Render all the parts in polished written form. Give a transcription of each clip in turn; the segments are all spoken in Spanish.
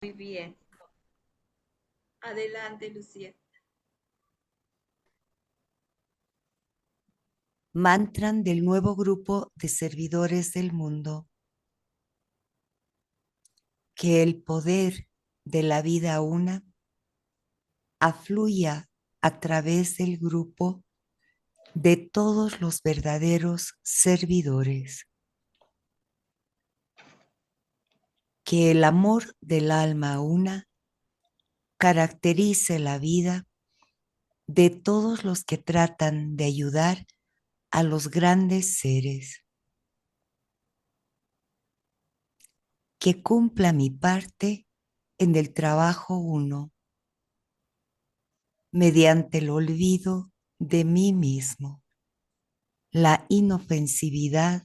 Muy bien. Adelante, Lucía. Mantra del nuevo grupo de servidores del mundo. Que el poder de la vida una afluya a través del grupo de todos los verdaderos servidores. Que el amor del alma una caracterice la vida de todos los que tratan de ayudar a los grandes seres. Que cumpla mi parte en el trabajo uno, mediante el olvido de mí mismo, la inofensividad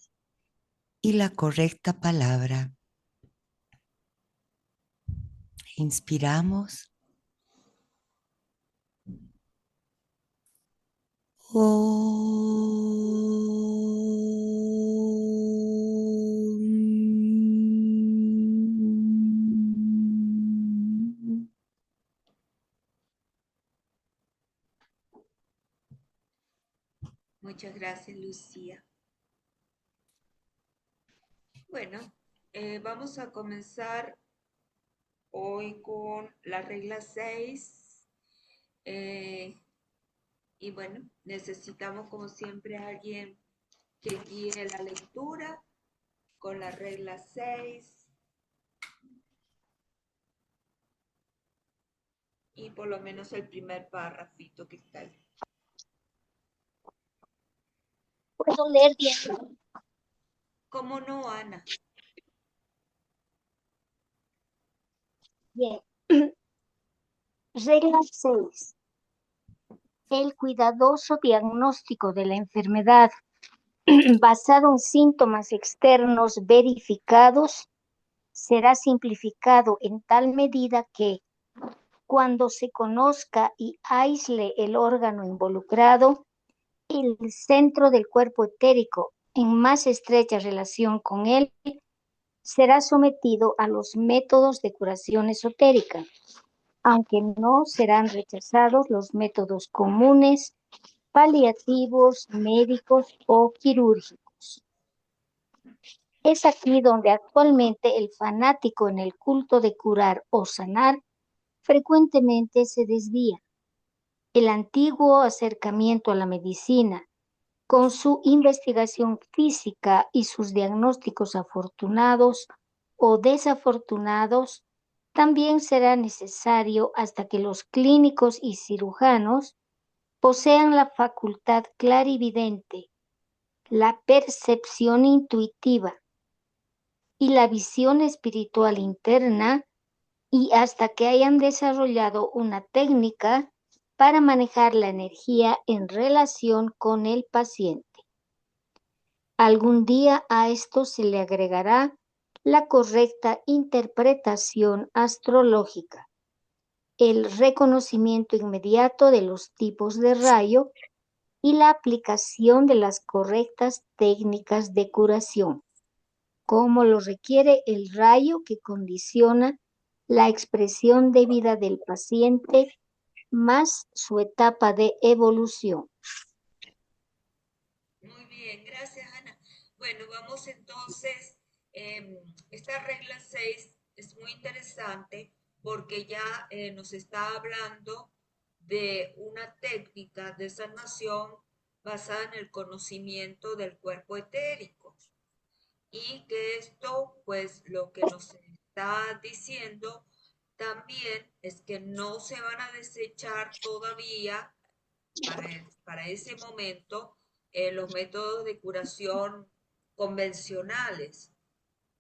y la correcta palabra. Inspiramos. Om. Muchas gracias, Lucía. Bueno, vamos a comenzar hoy con la regla 6. eh, y bueno, necesitamos como siempre a alguien que guíe la lectura con la regla 6 y por lo menos el primer párrafito que está ahí. Puedo leer bien. ¿Cómo no, Ana? Bien. Regla 6. El cuidadoso diagnóstico de la enfermedad basado en síntomas externos verificados será simplificado en tal medida que, cuando se conozca y aísle el órgano involucrado, el centro del cuerpo etérico, en más estrecha relación con él, será sometido a los métodos de curación esotérica, aunque no serán rechazados los métodos comunes, paliativos, médicos o quirúrgicos. Es aquí donde actualmente el fanático en el culto de curar o sanar frecuentemente se desvía. El antiguo acercamiento a la medicina, con su investigación física y sus diagnósticos afortunados o desafortunados, también será necesario hasta que los clínicos y cirujanos posean la facultad clarividente, la percepción intuitiva y la visión espiritual interna, y hasta que hayan desarrollado una técnica para manejar la energía en relación con el paciente. Algún día a esto se le agregará la correcta interpretación astrológica, el reconocimiento inmediato de los tipos de rayo y la aplicación de las correctas técnicas de curación, como lo requiere el rayo que condiciona la expresión de vida del paciente más su etapa de evolución. Muy bien, gracias, Ana. Bueno, vamos entonces. Esta regla 6 es muy interesante porque ya nos está hablando de una técnica de sanación basada en el conocimiento del cuerpo etérico. Y que esto, pues lo que nos está diciendo también es que no se van a desechar todavía para ese momento los métodos de curación convencionales,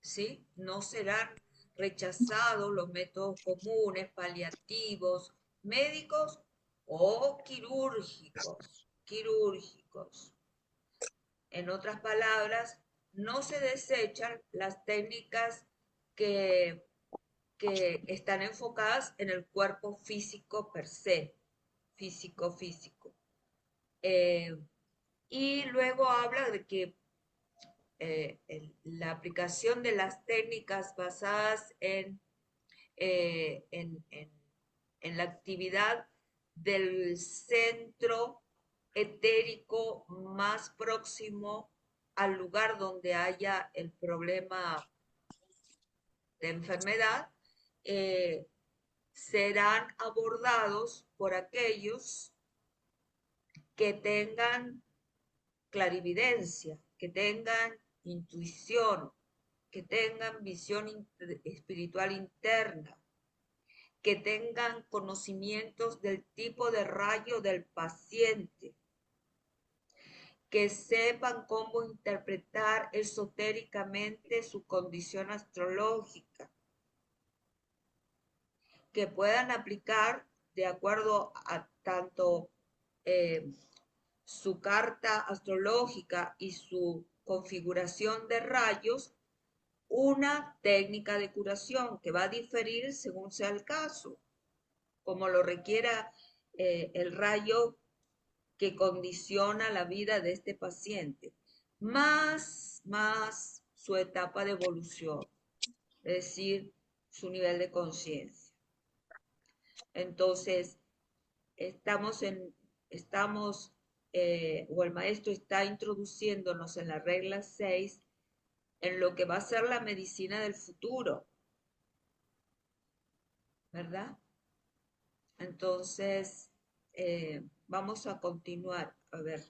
¿sí? No serán rechazados los métodos comunes, paliativos, médicos o quirúrgicos. En otras palabras, no se desechan las técnicas que, que están enfocadas en el cuerpo físico per se, físico. Eh, y luego habla de que la aplicación de las técnicas basadas en en la actividad del centro etérico más próximo al lugar donde haya el problema de enfermedad, serán abordados por aquellos que tengan clarividencia, que tengan intuición, que tengan visión espiritual interna, que tengan conocimientos del tipo de rayo del paciente, que sepan cómo interpretar esotéricamente su condición astrológica, que puedan aplicar de acuerdo a tanto su carta astrológica y su configuración de rayos, una técnica de curación que va a diferir según sea el caso, como lo requiera el rayo que condiciona la vida de este paciente, más su etapa de evolución, es decir, su nivel de conciencia. Entonces, o el maestro está introduciéndonos en la regla 6 en lo que va a ser la medicina del futuro, ¿verdad? Entonces, vamos a continuar. A ver.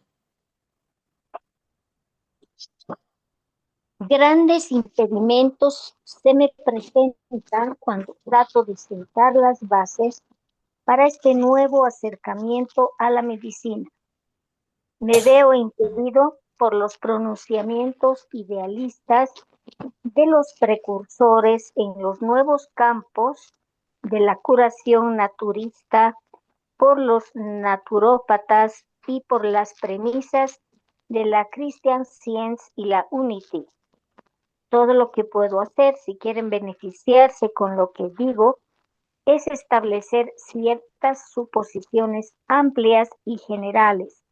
Grandes impedimentos se me presentan cuando trato de sentar las bases para este nuevo acercamiento a la medicina. Me veo impedido por los pronunciamientos idealistas de los precursores en los nuevos campos de la curación naturista, por los naturópatas y por las premisas de la Christian Science y la Unity. Todo lo que puedo hacer, si quieren beneficiarse con lo que digo, es establecer ciertas suposiciones amplias y generales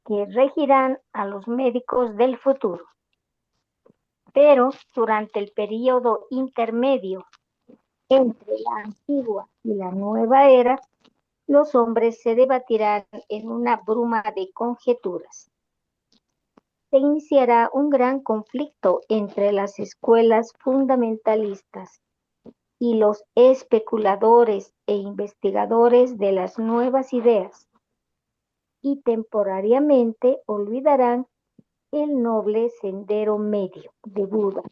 que regirán a los médicos del futuro. Pero durante el periodo intermedio entre la antigua y la nueva era, los hombres se debatirán en una bruma de conjeturas. Se iniciará un gran conflicto entre las escuelas fundamentalistas y los especuladores e investigadores de las nuevas ideas, y temporariamente olvidarán el noble sendero medio de Buda.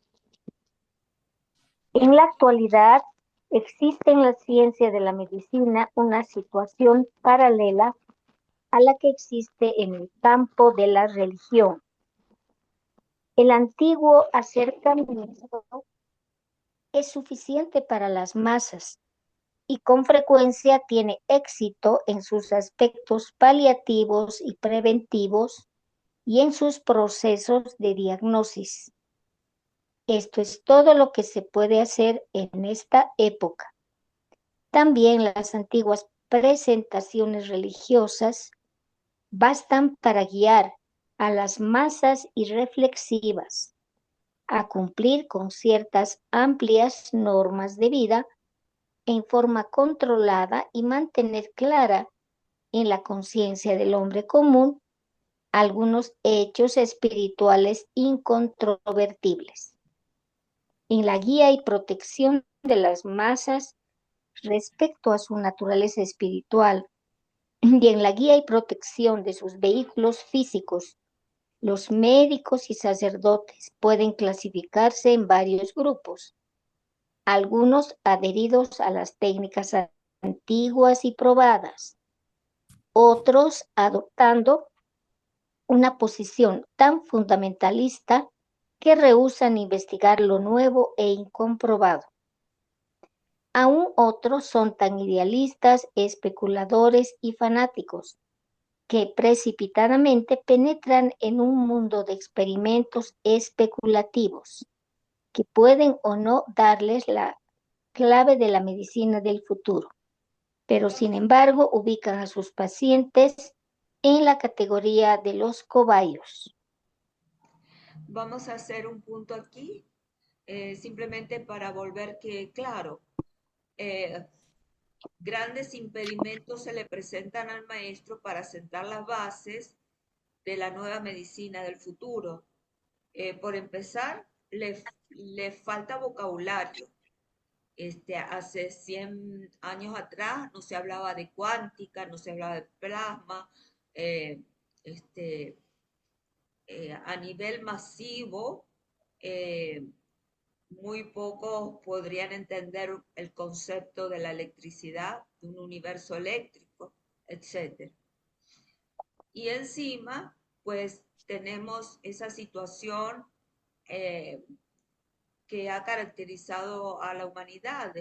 En la actualidad existe en la ciencia de la medicina una situación paralela a la que existe en el campo de la religión. El antiguo acercamiento es suficiente para las masas y con frecuencia tiene éxito en sus aspectos paliativos y preventivos y en sus procesos de diagnosis. Esto es todo lo que se puede hacer en esta época. También las antiguas presentaciones religiosas bastan para guiar a las masas irreflexivas a cumplir con ciertas amplias normas de vida en forma controlada y mantener clara en la conciencia del hombre común algunos hechos espirituales incontrovertibles. En la guía y protección de las masas respecto a su naturaleza espiritual y en la guía y protección de sus vehículos físicos, los médicos y sacerdotes pueden clasificarse en varios grupos, algunos adheridos a las técnicas antiguas y probadas, otros adoptando una posición tan fundamentalista que rehúsan investigar lo nuevo e incomprobado. Aún otros son tan idealistas, especuladores y fanáticos que precipitadamente penetran en un mundo de experimentos especulativos que pueden o no darles la clave de la medicina del futuro, pero sin embargo ubican a sus pacientes en la categoría de los cobayos. Vamos a hacer un punto aquí, simplemente para volver que, claro, eh, grandes impedimentos se le presentan al maestro para sentar las bases de la nueva medicina del futuro. Por empezar, le falta vocabulario. Hace 100 años atrás no se hablaba de cuántica, no se hablaba de plasma. eh, este, a nivel masivo, eh, muy pocos podrían entender el concepto de la electricidad, de un universo eléctrico, etc. Y encima, pues tenemos esa situación eh, que ha caracterizado a la humanidad,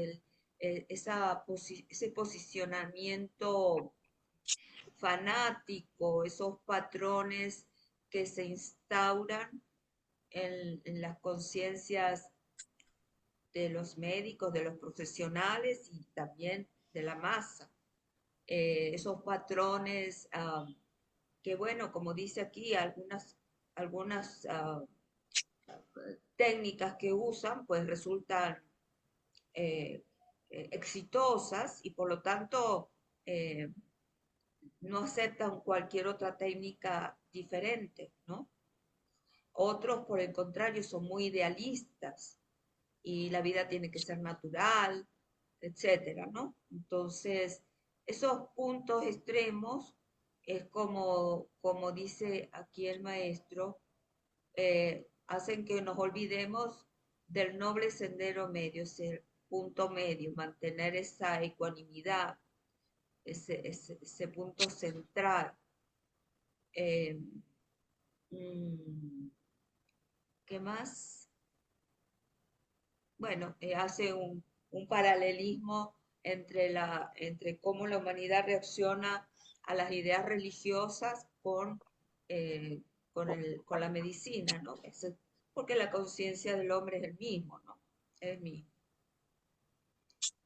ese posicionamiento fanático, esos patrones que se instauran en las conciencias de los médicos, de los profesionales y también de la masa. Esos patrones que, bueno, como dice aquí, algunas técnicas que usan, pues resultan exitosas y por lo tanto eh, no aceptan cualquier otra técnica diferente, ¿no? Otros, por el contrario, son muy idealistas y la vida tiene que ser natural, etcétera, ¿no? Entonces, esos puntos extremos es como dice aquí el maestro, hacen que nos olvidemos del noble sendero medio, ese punto medio, mantener esa ecuanimidad, ese punto central. Eh, ¿Qué más? Bueno, hace un paralelismo entre cómo la humanidad reacciona a las ideas religiosas eh, con la medicina, ¿no? Porque la conciencia del hombre es el mismo, ¿no? Es el mismo.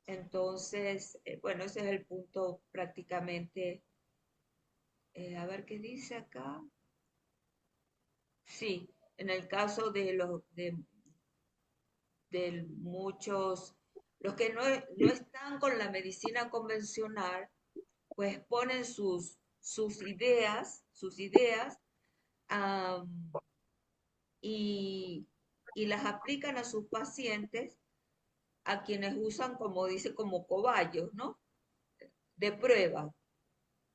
Entonces, bueno, ese es el punto prácticamente. A ver qué dice acá. Sí, en el caso de muchos, los que no están con la medicina convencional, pues ponen sus ideas um, y, y las aplican a sus pacientes, a quienes usan, como dice, como cobayos, ¿no? De prueba,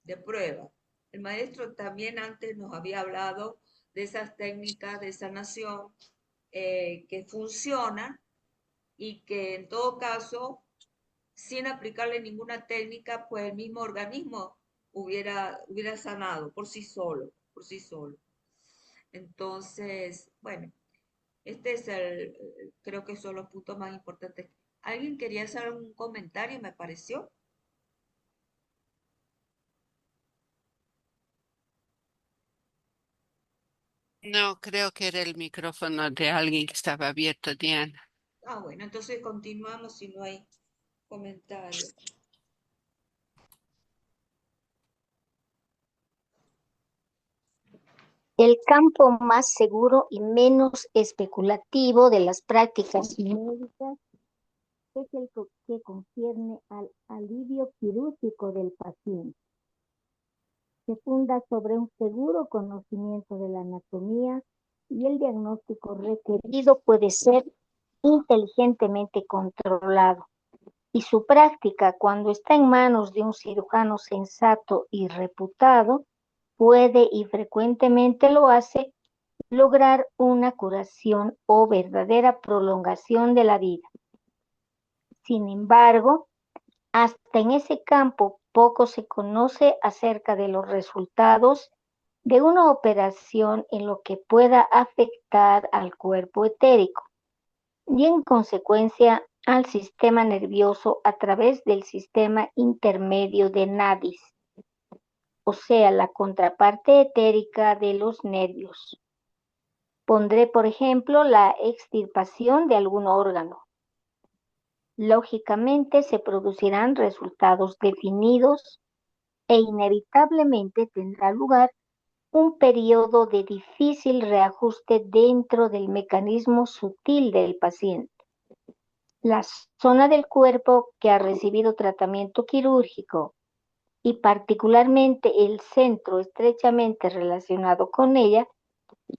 de prueba. El maestro también antes nos había hablado de esas técnicas de sanación que funcionan y que en todo caso, sin aplicarle ninguna técnica, pues el mismo organismo hubiera sanado por sí solo, por sí solo. Entonces, bueno, creo que son los puntos más importantes. ¿Alguien quería hacer un comentario, me pareció? No, creo que era el micrófono de alguien que estaba abierto, Diana. Ah, bueno, entonces continuamos si no hay comentarios. El campo más seguro y menos especulativo de las prácticas médicas es el que concierne al alivio quirúrgico del paciente. Se funda sobre un seguro conocimiento de la anatomía y el diagnóstico requerido puede ser inteligentemente controlado. Y su práctica, cuando está en manos de un cirujano sensato y reputado, puede y frecuentemente lo hace lograr una curación o verdadera prolongación de la vida. Sin embargo, hasta en ese campo poco se conoce acerca de los resultados de una operación en lo que pueda afectar al cuerpo etérico y en consecuencia al sistema nervioso a través del sistema intermedio de nadis, o sea, la contraparte etérica de los nervios. Pondré, por ejemplo, la extirpación de algún órgano. Lógicamente se producirán resultados definidos e inevitablemente tendrá lugar un periodo de difícil reajuste dentro del mecanismo sutil del paciente. La zona del cuerpo que ha recibido tratamiento quirúrgico y particularmente el centro estrechamente relacionado con ella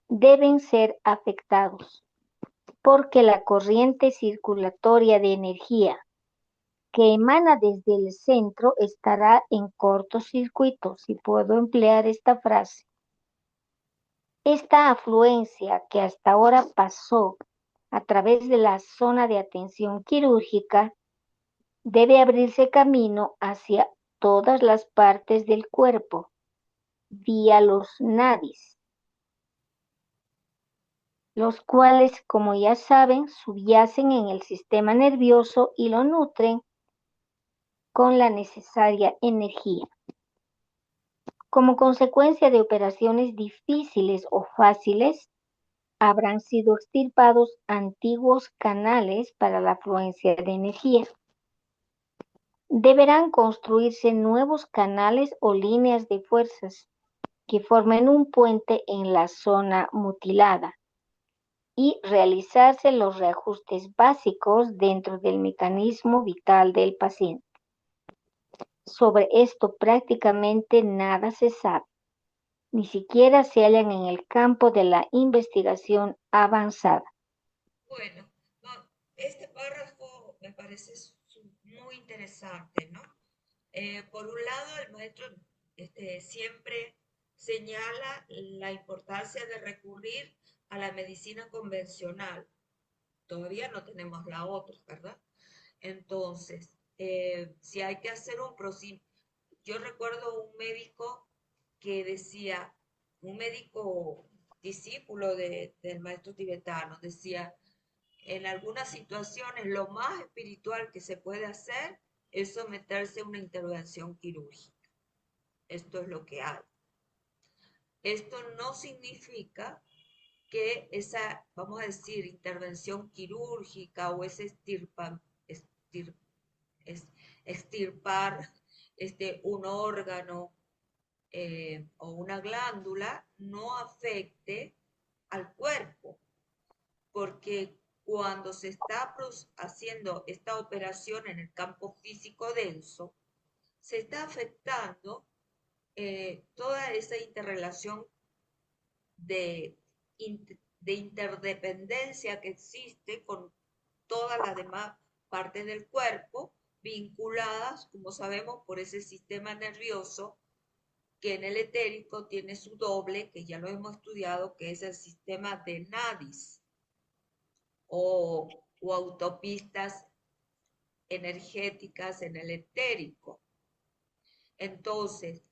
deben ser afectados, porque la corriente circulatoria de energía que emana desde el centro estará en cortocircuito, si puedo emplear esta frase. Esta afluencia que hasta ahora pasó a través de la zona de atención quirúrgica debe abrirse camino hacia todas las partes del cuerpo, vía los nadis, los cuales, como ya saben, subyacen en el sistema nervioso y lo nutren con la necesaria energía. Como consecuencia de operaciones difíciles o fáciles, habrán sido extirpados antiguos canales para la afluencia de energía. Deberán construirse nuevos canales o líneas de fuerzas que formen un puente en la zona mutilada y realizarse los reajustes básicos dentro del mecanismo vital del paciente. Sobre esto prácticamente nada se sabe, ni siquiera se hallan en el campo de la investigación avanzada. Bueno, no, este párrafo me parece muy interesante, ¿no? Por un lado, el maestro siempre señala la importancia de recurrir a la medicina convencional. Todavía no tenemos la otra, ¿verdad? Entonces, si hay que hacer un procedimiento, yo recuerdo un médico que decía, un médico discípulo del maestro tibetano, decía, en algunas situaciones lo más espiritual que se puede hacer es someterse a una intervención quirúrgica. Esto es lo que hay. Esto no significa que esa, vamos a decir, intervención quirúrgica o ese extirpar un órgano o una glándula no afecte al cuerpo, porque cuando se está haciendo esta operación en el campo físico denso, se está afectando toda esa interrelación de, de interdependencia que existe con todas las demás partes del cuerpo, vinculadas, como sabemos, por ese sistema nervioso que en el etérico tiene su doble, que ya lo hemos estudiado, que es el sistema de nadis o autopistas energéticas en el etérico. Entonces,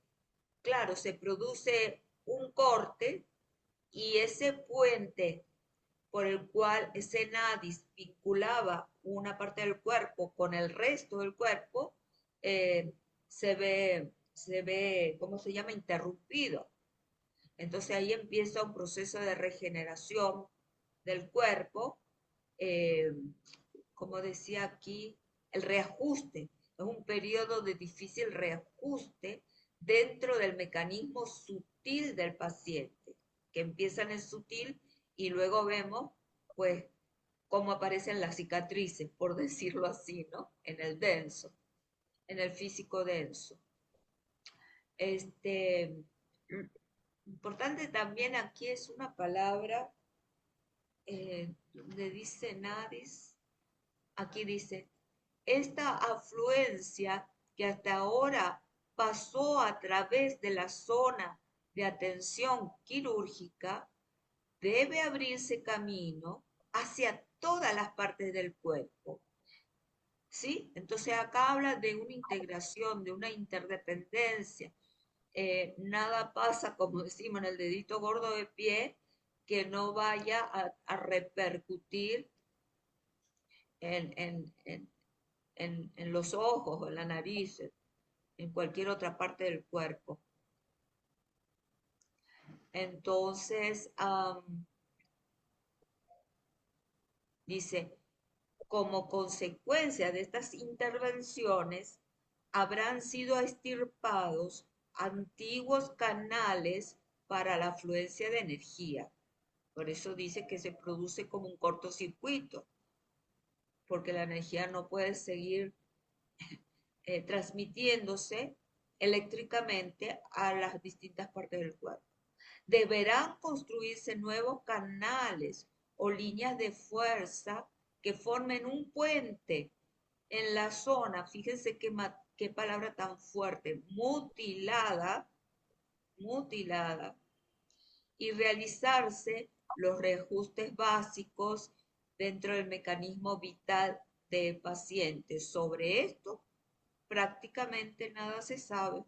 claro, se produce un corte y ese puente por el cual ese nadis vinculaba una parte del cuerpo con el resto del cuerpo, se ve, ¿cómo se llama? Interrumpido. Entonces ahí empieza un proceso de regeneración del cuerpo, eh, como decía aquí, el reajuste. Es un periodo de difícil reajuste dentro del mecanismo sutil del paciente, que empieza en el sutil y luego vemos, pues, cómo aparecen las cicatrices, por decirlo así, ¿no? En el denso, en el físico denso. Importante también aquí es una palabra donde dice nadis, aquí dice, esta afluencia que hasta ahora pasó a través de la zona de atención quirúrgica debe abrirse camino hacia todas las partes del cuerpo. ¿Sí? Entonces acá habla de una integración, de una interdependencia. Nada pasa, como decimos, en el dedito gordo de pie, que no vaya a repercutir en los ojos o en la nariz, en cualquier otra parte del cuerpo. Entonces, dice, como consecuencia de estas intervenciones, habrán sido extirpados antiguos canales para la afluencia de energía. Por eso dice que se produce como un cortocircuito. porque la energía no puede seguir transmitiéndose eléctricamente a las distintas partes del cuerpo. Deberán construirse nuevos canales o líneas de fuerza que formen un puente en la zona, fíjense qué palabra tan fuerte, mutilada, y realizarse los reajustes básicos dentro del mecanismo vital del paciente. Sobre esto prácticamente nada se sabe,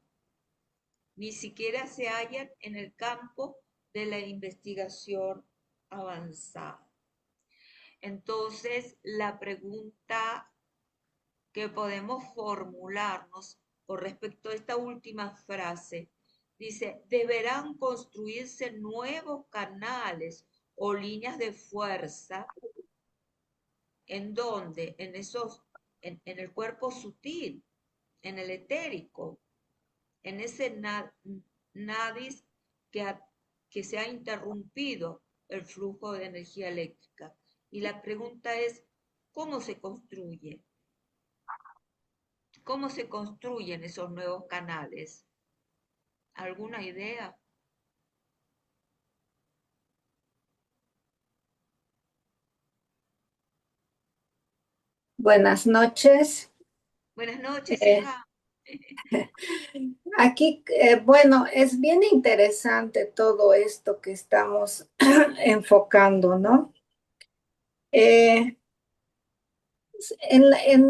ni siquiera se hallan en el campo de la investigación avanzada. Entonces, la pregunta que podemos formularnos con respecto a esta última frase dice, deberán construirse nuevos canales o líneas de fuerza en donde, en el cuerpo sutil, en el etérico, en ese nadis que se ha interrumpido el flujo de energía eléctrica. Y la pregunta es, ¿cómo se construye? ¿Cómo se construyen esos nuevos canales? ¿Alguna idea? Buenas noches. Buenas noches, Eh, hija. Aquí, bueno, es bien interesante todo esto que estamos enfocando, ¿no? En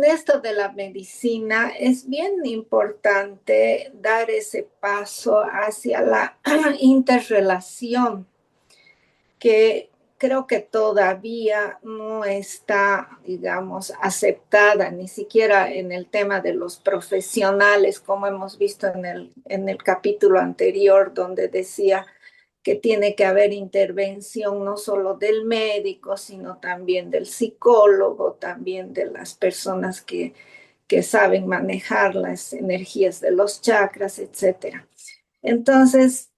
esto de la medicina es bien importante dar ese paso hacia la interrelación que creo que todavía no está, digamos, aceptada, ni siquiera en el tema de los profesionales, como hemos visto en el capítulo anterior, donde decía que tiene que haber intervención no solo del médico, sino también del psicólogo, también de las personas que saben manejar las energías de los chakras, etcétera. Entonces,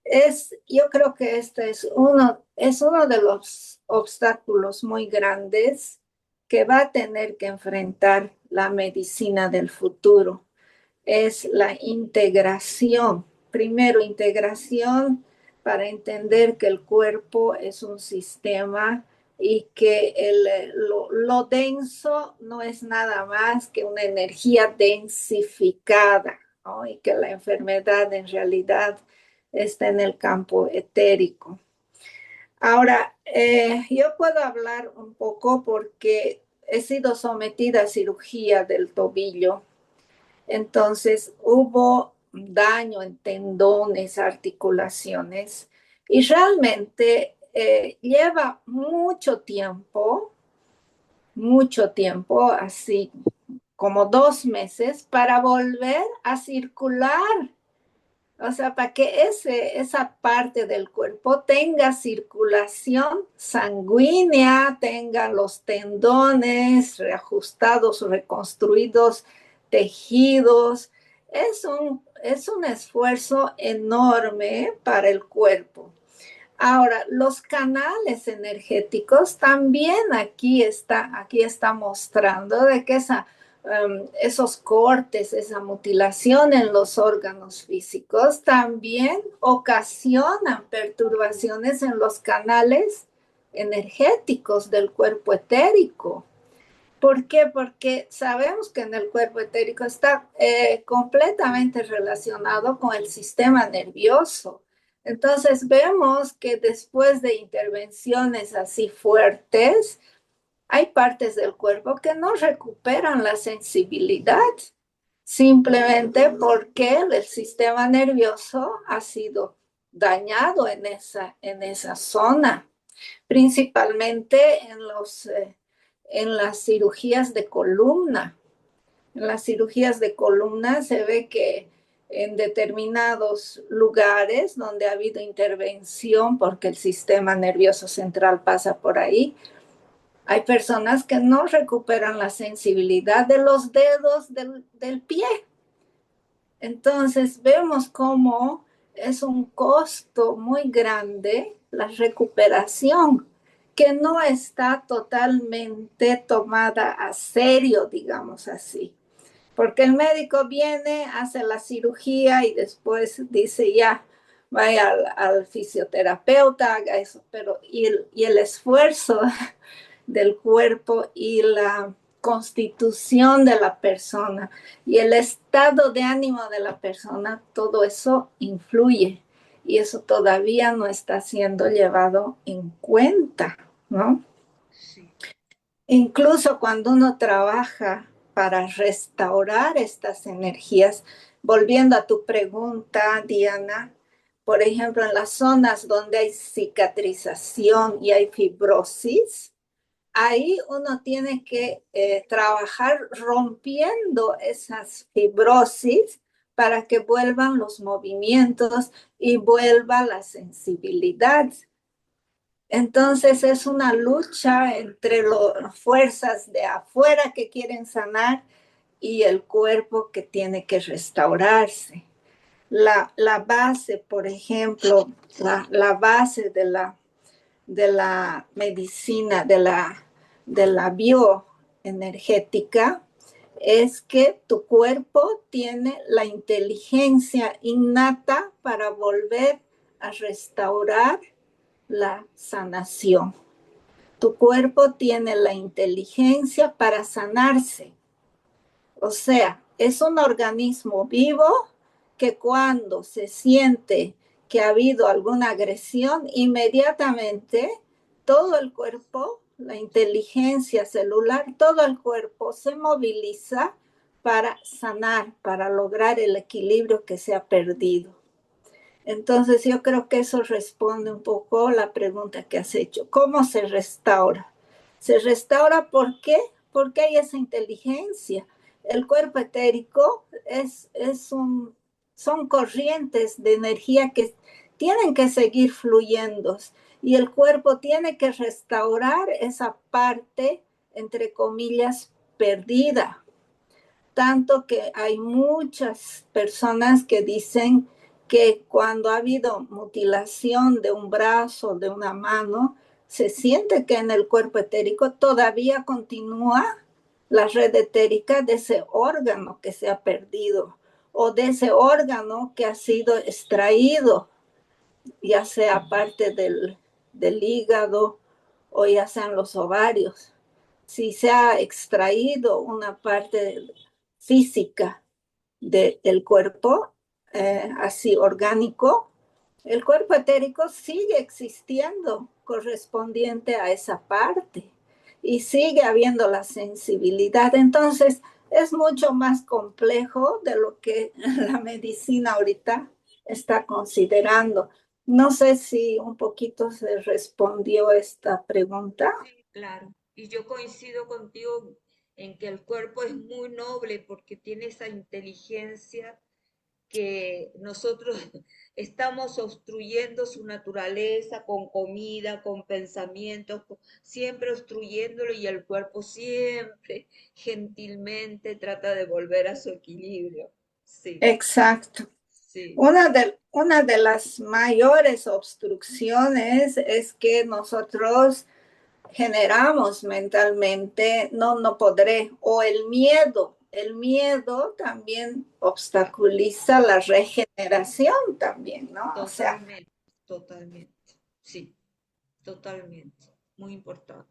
yo creo que este es uno de los obstáculos muy grandes que va a tener que enfrentar la medicina del futuro. Es la integración. Primero, integración para entender que el cuerpo es un sistema y que lo denso no es nada más que una energía densificada, ¿no? Y que la enfermedad en realidad está en el campo etérico. Ahora, yo puedo hablar un poco porque he sido sometida a cirugía del tobillo. Entonces hubo daño en tendones, articulaciones, y realmente lleva mucho tiempo, así como 2 meses, para volver a circular. O sea, para que esa parte del cuerpo tenga circulación sanguínea, tenga los tendones reajustados, reconstruidos, tejidos. Es un esfuerzo enorme para el cuerpo. Ahora, los canales energéticos también aquí está mostrando de que esos cortes, esa mutilación en los órganos físicos también ocasionan perturbaciones en los canales energéticos del cuerpo etérico. ¿Por qué? Porque sabemos que en el cuerpo etérico está completamente relacionado con el sistema nervioso. Entonces vemos que después de intervenciones así fuertes, hay partes del cuerpo que no recuperan la sensibilidad, simplemente porque el sistema nervioso ha sido dañado en esa zona, principalmente en las cirugías de columna. En las cirugías de columna se ve que en determinados lugares donde ha habido intervención, porque el sistema nervioso central pasa por ahí, hay personas que no recuperan la sensibilidad de los dedos del pie. Entonces vemos cómo es un costo muy grande la recuperación que no está totalmente tomada a serio, digamos así. Porque el médico viene, hace la cirugía y después dice ya, vaya al fisioterapeuta, haga eso, pero y el esfuerzo del cuerpo y la constitución de la persona y el estado de ánimo de la persona, todo eso influye y eso todavía no está siendo llevado en cuenta, ¿no? Sí. Incluso cuando uno trabaja para restaurar estas energías, volviendo a tu pregunta, Diana, por ejemplo, en las zonas donde hay cicatrización y hay fibrosis, ahí uno tiene que trabajar rompiendo esas fibrosis para que vuelvan los movimientos y vuelva la sensibilidad. Entonces es una lucha entre las fuerzas de afuera que quieren sanar y el cuerpo que tiene que restaurarse. La base, por ejemplo, la base de la medicina, de la bioenergética, es que tu cuerpo tiene la inteligencia innata para volver a restaurar la sanación. Tu cuerpo tiene la inteligencia para sanarse. O sea, es un organismo vivo que cuando se siente que ha habido alguna agresión, inmediatamente todo el cuerpo, la inteligencia celular, todo el cuerpo se moviliza para sanar, para lograr el equilibrio que se ha perdido. Entonces yo creo que eso responde un poco a la pregunta que has hecho. ¿Cómo se restaura? Se restaura ¿por qué? Porque hay esa inteligencia. El cuerpo etérico son corrientes de energía que tienen que seguir fluyendo y el cuerpo tiene que restaurar esa parte, entre comillas, perdida. Tanto que hay muchas personas que dicen que cuando ha habido mutilación de un brazo, de una mano, se siente que en el cuerpo etérico todavía continúa la red etérica de ese órgano que se ha perdido o de ese órgano que ha sido extraído, ya sea parte del hígado o ya sean los ovarios. Si se ha extraído una parte física del cuerpo, así orgánico, el cuerpo etérico sigue existiendo correspondiente a esa parte y sigue habiendo la sensibilidad. Entonces, es mucho más complejo de lo que la medicina ahorita está considerando. No sé si un poquito se respondió esta pregunta. Sí, claro. Y yo coincido contigo en que el cuerpo es muy noble porque tiene esa inteligencia que nosotros estamos obstruyendo su naturaleza con comida, con pensamientos, siempre obstruyéndolo y el cuerpo siempre gentilmente trata de volver a su equilibrio. Sí, Exacto. sí, Una de las mayores obstrucciones es que nosotros generamos mentalmente, no podré, o el miedo también obstaculiza la regeneración también, ¿no? O sea, totalmente, totalmente. Sí, totalmente. Muy importante.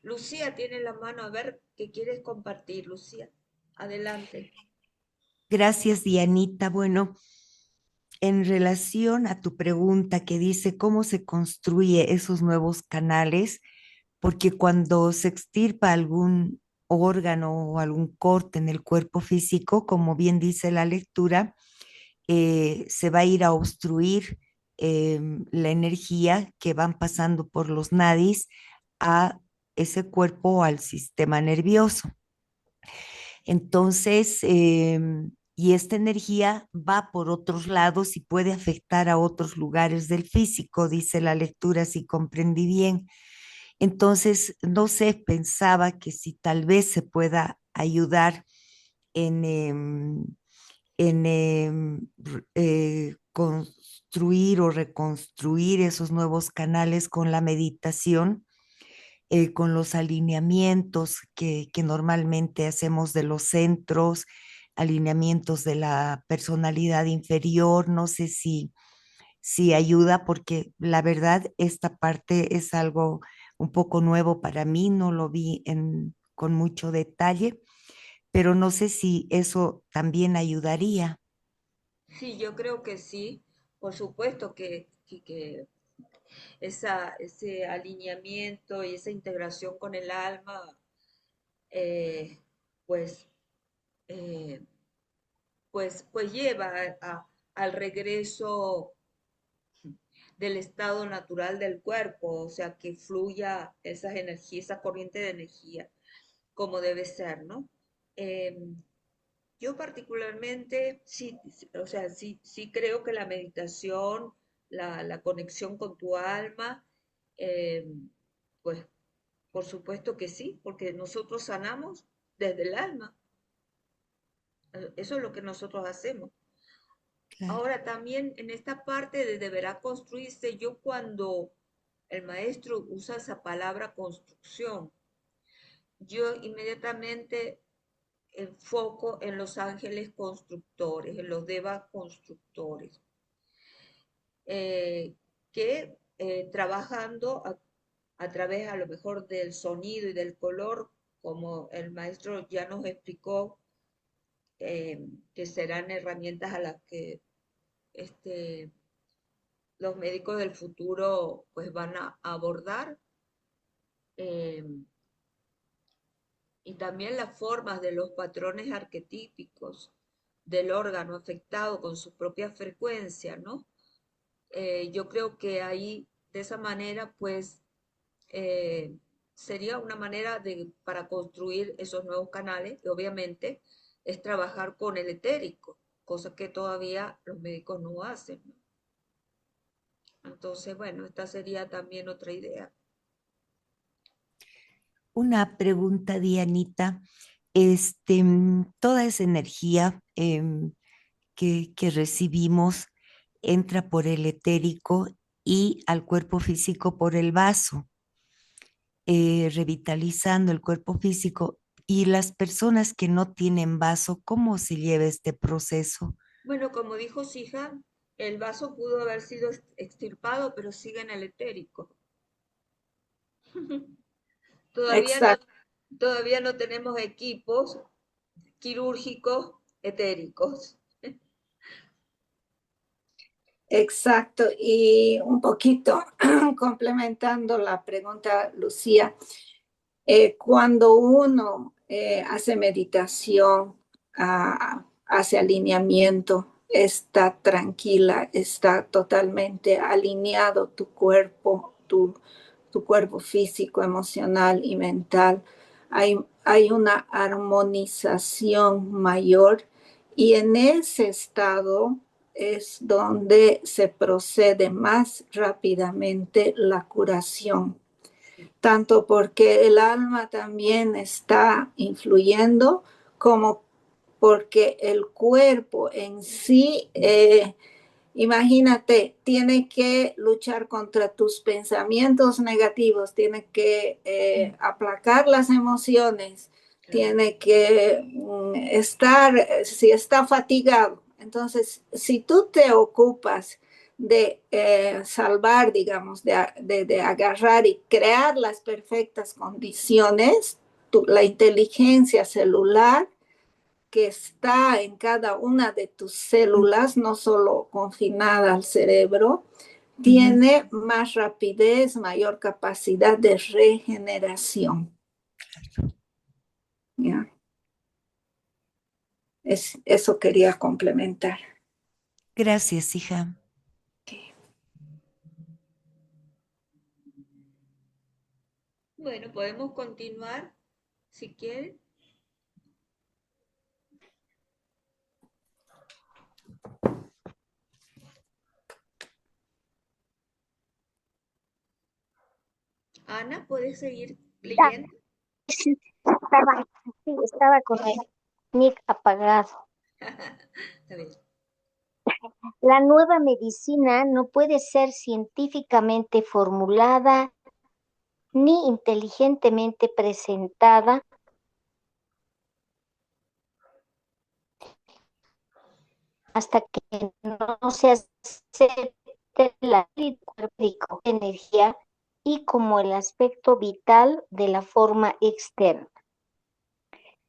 Lucía tiene la mano, a ver, ¿qué quieres compartir, Lucía? Adelante. Gracias, Dianita. Bueno, en relación a tu pregunta que dice cómo se construye esos nuevos canales, porque cuando se extirpa algún órgano o algún corte en el cuerpo físico, como bien dice la lectura, se va a ir a obstruir la energía que van pasando por los nadis a ese cuerpo o al sistema nervioso. Entonces, y esta energía va por otros lados y puede afectar a otros lugares del físico, dice la lectura, si comprendí bien. Entonces, no sé, pensaba que si tal vez se pueda ayudar en, construir o reconstruir esos nuevos canales con la meditación, con los alineamientos que normalmente hacemos de los centros, alineamientos de la personalidad inferior. No sé si ayuda, porque la verdad esta parte es algo un poco nuevo para mí, no lo vi con mucho detalle, pero no sé si eso también ayudaría. Sí, yo creo que sí. Por supuesto que ese alineamiento y esa integración con el alma, eh, pues, eh, pues lleva al regreso del estado natural del cuerpo, o sea, que fluya esas energías, esa corriente de energía como debe ser, ¿no? Em, yo particularmente, sí, o sea, sí creo que la meditación, la conexión con tu alma, pues por supuesto que sí, porque nosotros sanamos desde el alma. Eso es lo que nosotros hacemos. Claro. Ahora también en esta parte de deberá construirse, yo cuando el maestro usa esa palabra construcción, yo inmediatamente enfoco en los ángeles constructores, en los devas constructores, eh, que trabajando a través a lo mejor del sonido y del color, como el maestro ya nos explicó, que serán herramientas a las que este, los médicos del futuro pues van a abordar, eh, y también las formas de los patrones arquetípicos del órgano afectado con su propia frecuencia, ¿no? Yo creo que ahí, de esa manera, pues eh, sería una manera para construir esos nuevos canales y obviamente es trabajar con el etérico, cosa que todavía los médicos no hacen, ¿no? Entonces, bueno, esta sería también otra idea. Una pregunta, Dianita. Toda esa energía que recibimos entra por el etérico y al cuerpo físico por el vaso, revitalizando el cuerpo físico. Y las personas que no tienen vaso, ¿cómo se lleva este proceso? Bueno, como dijo Sija, el vaso pudo haber sido extirpado, pero sigue en el etérico. Todavía no, Exacto. todavía no tenemos equipos quirúrgicos etéricos. Exacto, y un poquito complementando la pregunta, Lucía, cuando uno hace meditación, hace alineamiento, está tranquila, está totalmente alineado tu cuerpo, tu cuerpo físico, emocional y mental. Hay una armonización mayor y en ese estado es donde se procede más rápidamente la curación, tanto porque el alma también está influyendo como porque el cuerpo en sí, imagínate, tiene que luchar contra tus pensamientos negativos, tiene que aplacar las emociones, Claro. tiene que estar, si está fatigado. Entonces, si tú te ocupas de salvar, digamos, de agarrar y crear las perfectas condiciones, la inteligencia celular que está en cada una de tus células, no solo confinada al cerebro, tiene más rapidez, mayor capacidad de regeneración. ¿Ya? Eso quería complementar. Gracias, hija. Bueno, podemos continuar si quieren. Ana, ¿puedes seguir leyendo? Estaba, sí, estaba con el mic apagado. Está bien. La nueva medicina no puede ser científicamente formulada ni inteligentemente presentada hasta que no se acepte la cuerpo, energía y como el aspecto vital de la forma externa.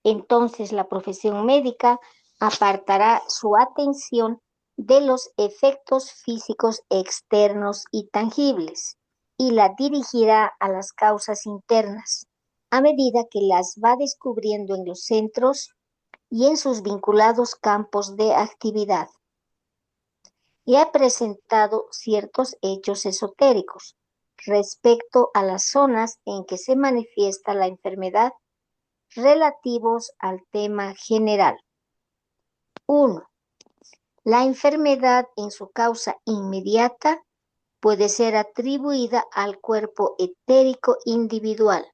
Entonces la profesión médica apartará su atención de los efectos físicos externos y tangibles y la dirigirá a las causas internas, a medida que las va descubriendo en los centros y en sus vinculados campos de actividad. Y ha presentado ciertos hechos esotéricos respecto a las zonas en que se manifiesta la enfermedad relativos al tema general. 1. La enfermedad en su causa inmediata puede ser atribuida al cuerpo etérico individual,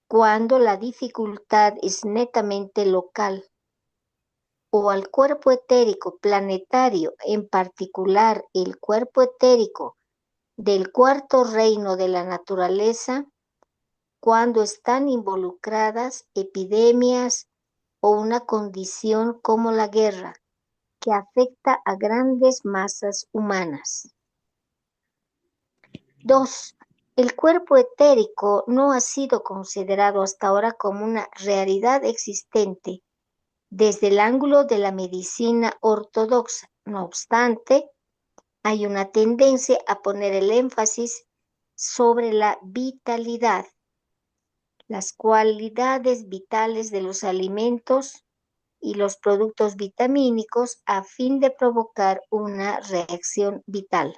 cuando la dificultad es netamente local, o al cuerpo etérico planetario, en particular el cuerpo etérico del cuarto reino de la naturaleza, cuando están involucradas epidemias o una condición como la guerra, que afecta a grandes masas humanas. 2. El cuerpo etérico no ha sido considerado hasta ahora como una realidad existente desde el ángulo de la medicina ortodoxa. No obstante, hay una tendencia a poner el énfasis sobre la vitalidad, las cualidades vitales de los alimentos y los productos vitamínicos a fin de provocar una reacción vital.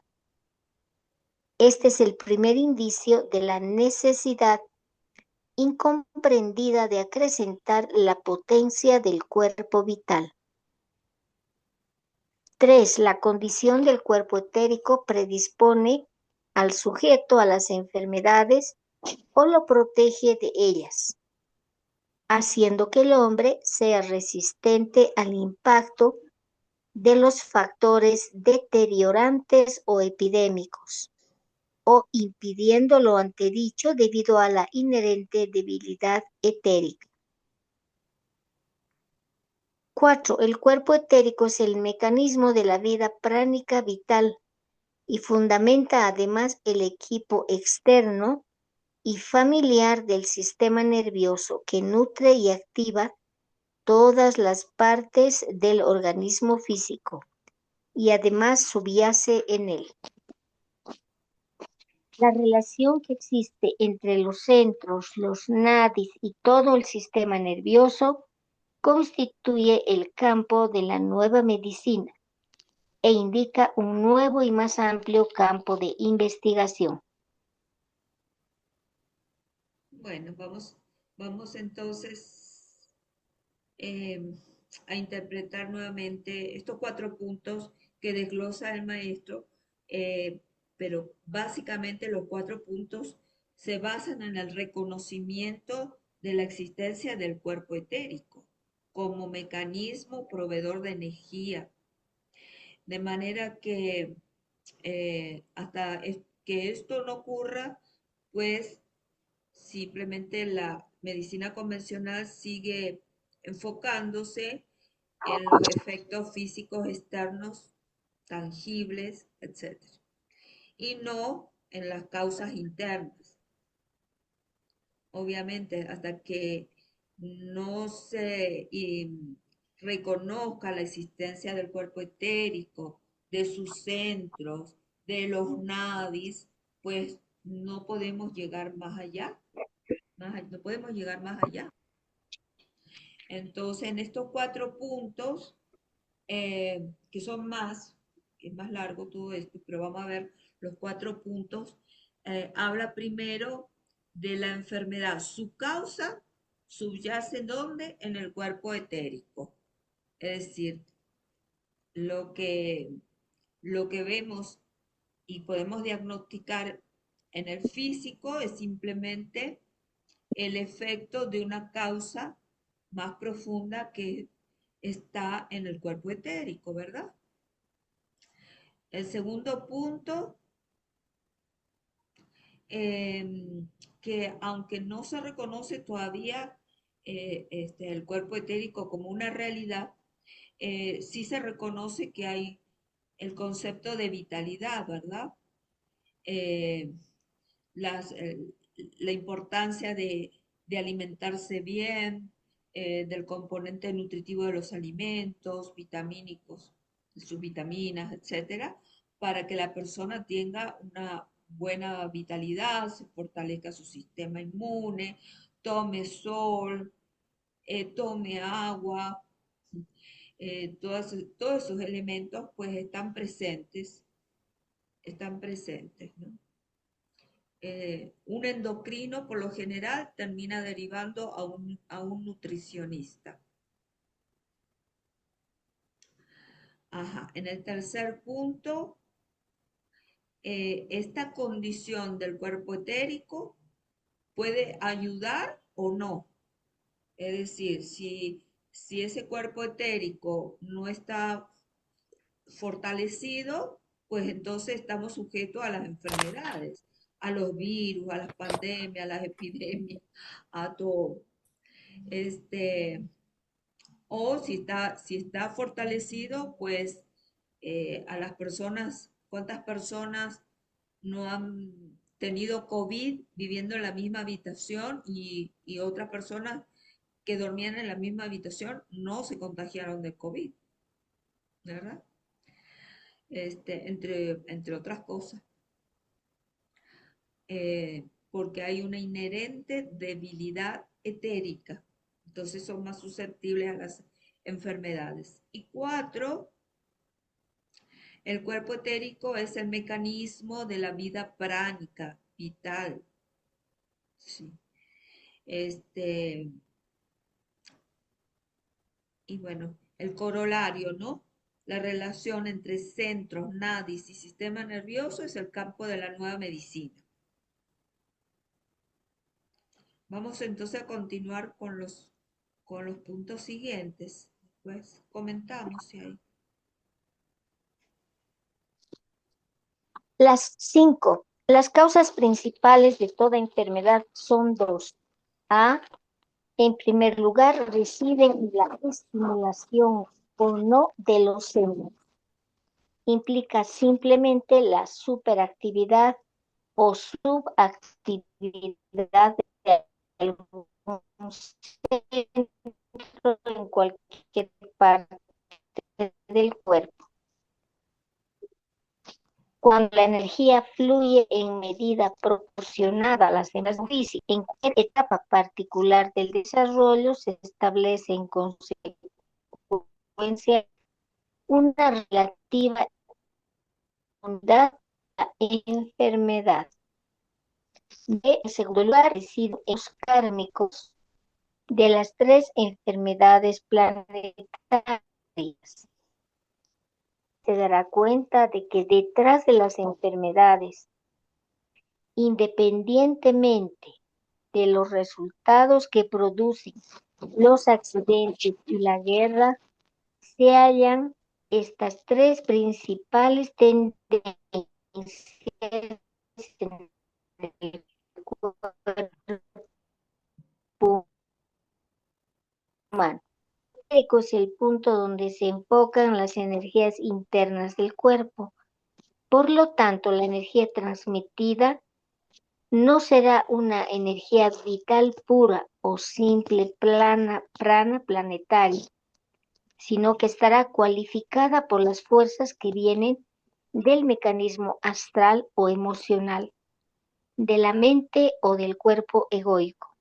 Este es el primer indicio de la necesidad incomprendida de acrecentar la potencia del cuerpo vital. 3. La condición del cuerpo etérico predispone al sujeto a las enfermedades o lo protege de ellas, haciendo que el hombre sea resistente al impacto de los factores deteriorantes o epidémicos, o impidiendo lo antedicho debido a la inherente debilidad etérica. 4. El cuerpo etérico es el mecanismo de la vida pránica vital y fundamenta además el equipo externo y familiar del sistema nervioso que nutre y activa todas las partes del organismo físico y además subyace en él. La relación que existe entre los centros, los nadis y todo el sistema nervioso constituye el campo de la nueva medicina e indica un nuevo y más amplio campo de investigación. Bueno, vamos entonces a interpretar nuevamente estos 4 puntos que desglosa el maestro, pero básicamente los 4 puntos se basan en el reconocimiento de la existencia del cuerpo etérico como mecanismo proveedor de energía, de manera que que esto no ocurra, pues simplemente la medicina convencional sigue enfocándose en los efectos físicos externos, tangibles, etc. Y no en las causas internas. Obviamente, hasta que no se reconozca la existencia del cuerpo etérico, de sus centros, de los nadis, pues no podemos llegar más allá. No podemos llegar más allá. Entonces, en estos 4 puntos, que son más, es más largo todo esto, pero vamos a ver los 4 puntos. Habla primero de la enfermedad. Su causa subyace ¿dónde? En el cuerpo etérico. Es decir, lo que, lo que vemos y podemos diagnosticar en el físico es simplemente el efecto de una causa más profunda que está en el cuerpo etérico, ¿verdad? El segundo punto que aunque no se reconoce todavía el cuerpo etérico como una realidad, sí se reconoce que hay el concepto de vitalidad, ¿verdad? Eh, las, la importancia de alimentarse bien, del componente nutritivo de los alimentos, vitamínicos, sus vitaminas, etcétera, para que la persona tenga una buena vitalidad, se fortalezca su sistema inmune, tome sol, tome agua, todos esos elementos pues están presentes, ¿no? Un endocrino por lo general termina derivando a un nutricionista. Ajá. En el tercer punto, esta condición del cuerpo etérico puede ayudar o no. Es decir, si ese cuerpo etérico no está fortalecido, pues entonces estamos sujetos a las enfermedades, a los virus, a las pandemias, a las epidemias, a todo. O si está fortalecido, pues a las personas, ¿cuántas personas no han tenido COVID viviendo en la misma habitación y otras personas que dormían en la misma habitación no se contagiaron de COVID, ¿verdad? Entre otras cosas, porque hay una inherente debilidad etérica, entonces son más susceptibles a las enfermedades. Y cuatro, el cuerpo etérico es el mecanismo de la vida pránica, vital. Sí. Y bueno, el corolario, ¿no? La relación entre centros, nadis y sistema nervioso es el campo de la nueva medicina. Vamos entonces a continuar con los puntos siguientes. Después comentamos si hay. Las 5. Las causas principales de toda enfermedad son dos. A. En primer lugar, residen en la estimulación o no de los senos. Implica simplemente la superactividad o subactividad de algún centro en cualquier parte del cuerpo. Cuando la energía fluye en medida proporcionada a las demás físicas, en cualquier etapa particular del desarrollo se establece en consecuencia una relativa unidad a la enfermedad. B. En segundo lugar, residen los kármicos de las tres enfermedades planetarias. Se dará cuenta de que detrás de las enfermedades, independientemente de los resultados que producen los accidentes y la guerra, se hallan estas tres principales tendencias en el cuerpo humano. El etérico es el punto donde se enfocan las energías internas del cuerpo. Por lo tanto, la energía transmitida no será una energía vital pura o simple prana planetaria, sino que estará cualificada por las fuerzas que vienen del mecanismo astral o emocional, de la mente o del cuerpo egoico.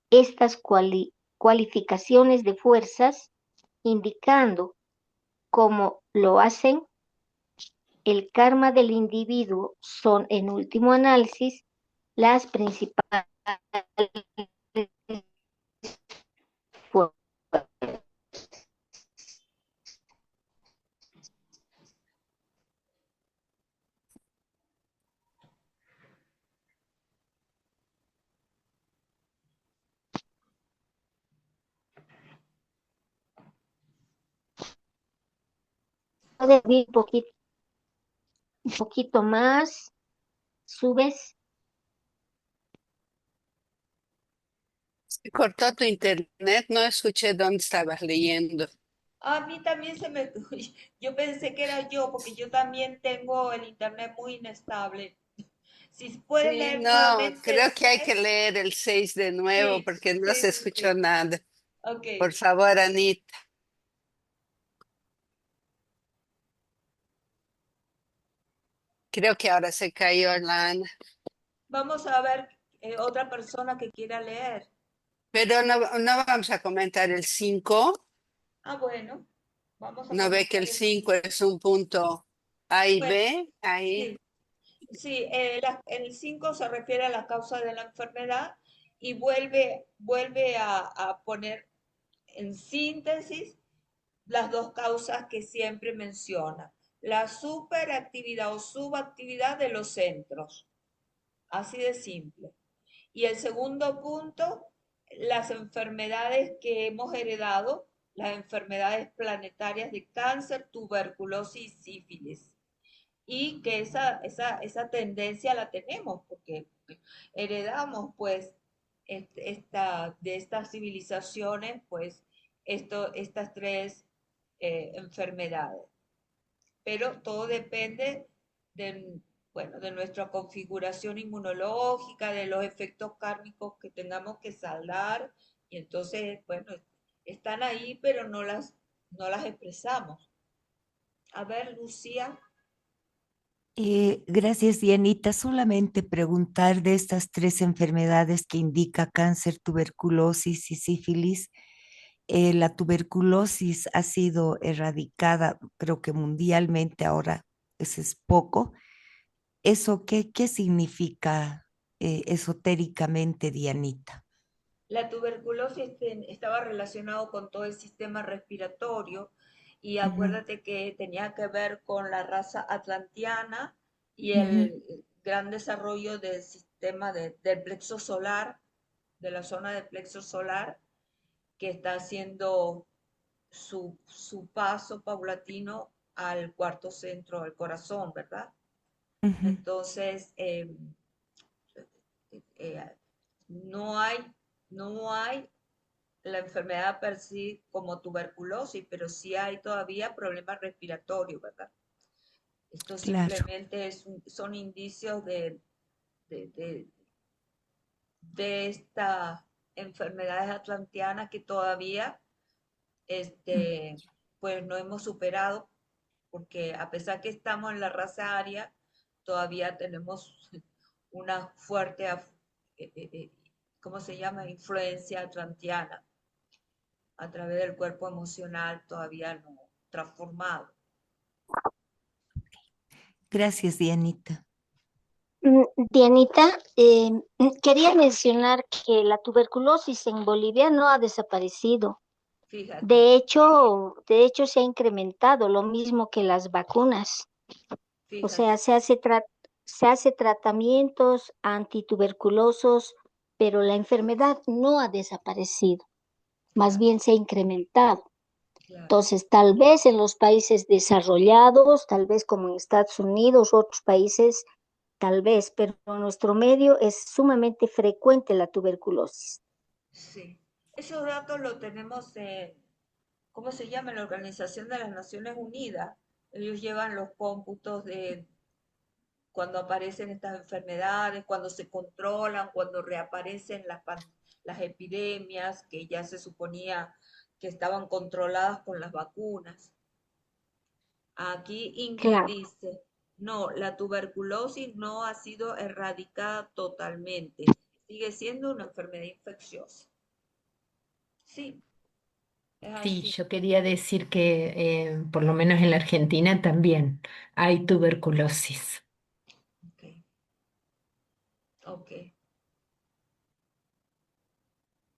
Estas cualificaciones de fuerzas, indicando cómo lo hacen el karma del individuo, son en último análisis las principales fuerzas. Puede abrir un poquito más. ¿Subes? Se cortó tu internet, no escuché dónde estabas leyendo. A mí también yo pensé que era yo, porque yo también tengo el internet muy inestable. Si puedes Sí, leer no, nuevamente el creo que hay que 6, leer el 6 de nuevo sí, porque no sí, se sí, escuchó sí. nada. Ok, Por favor, Anita. Creo que ahora se cayó Lana. vamos a ver otra persona que quiera leer. Pero no vamos a comentar el 5. Ah, bueno, vamos a ¿No ve que comentar el el 5 5. es un punto A y Bueno, B? Ahí. sí, sí, el 5 se refiere a la causa de la enfermedad y vuelve a poner en síntesis las dos causas que siempre menciona. La superactividad o subactividad de los centros. Así de simple. Y el segundo punto, las enfermedades que hemos heredado, las enfermedades planetarias de cáncer, tuberculosis y sífilis. Y que esa tendencia la tenemos porque heredamos pues de estas civilizaciones pues estas tres enfermedades. Pero todo depende de, bueno, de nuestra configuración inmunológica, de los efectos kármicos que tengamos que saldar, y entonces, bueno, están ahí, pero no las expresamos. A ver, Lucía. Gracias, Dianita. Solamente preguntar de estas tres enfermedades que indica cáncer, tuberculosis y sífilis. La tuberculosis ha sido erradicada, creo que mundialmente ahora, eso es poco. ¿Eso qué significa esotéricamente, Dianita? La tuberculosis estaba relacionado con todo el sistema respiratorio y Ujú, acuérdate que tenía que ver con la raza atlanteana y ujú, el gran desarrollo del sistema del plexo solar, de la zona del plexo solar, que está haciendo su paso paulatino al cuarto centro del corazón, ¿verdad? ujú. Entonces, eh, no hay, no hay la enfermedad per sí como tuberculosis, pero sí hay todavía problemas respiratorios, ¿verdad? Esto Claro. simplemente son indicios de, de, de estas enfermedades atlanteanas que todavía Mm. pues no hemos superado, porque a pesar que estamos en la raza aria, todavía tenemos una fuerte, ¿cómo se llama? Influencia atlanteana a través del cuerpo emocional todavía no transformado. Gracias, Dianita. Dianita, quería mencionar que la tuberculosis en Bolivia no ha desaparecido. Fíjate, De hecho, se ha incrementado, lo mismo que las vacunas. O fíjate, sea, se hace tratamientos antituberculosos, pero la enfermedad no ha desaparecido, más claro, bien se ha incrementado. claro, Entonces, tal vez en los países desarrollados, tal vez como en Estados Unidos, otros países, tal vez, pero en nuestro medio es sumamente frecuente la tuberculosis. sí. Esos datos los tenemos en, ¿cómo se llama? En la Organización de las Naciones Unidas. Ellos llevan los cómputos de cuando aparecen estas enfermedades, cuando se controlan, cuando reaparecen las epidemias que ya se suponía que estaban controladas con las vacunas. Aquí Ingrid Claro. dice, no, la tuberculosis no ha sido erradicada totalmente, sigue siendo una enfermedad infecciosa. Sí, es Sí, así. yo quería decir que por lo menos en la Argentina también hay tuberculosis. Ok, ok,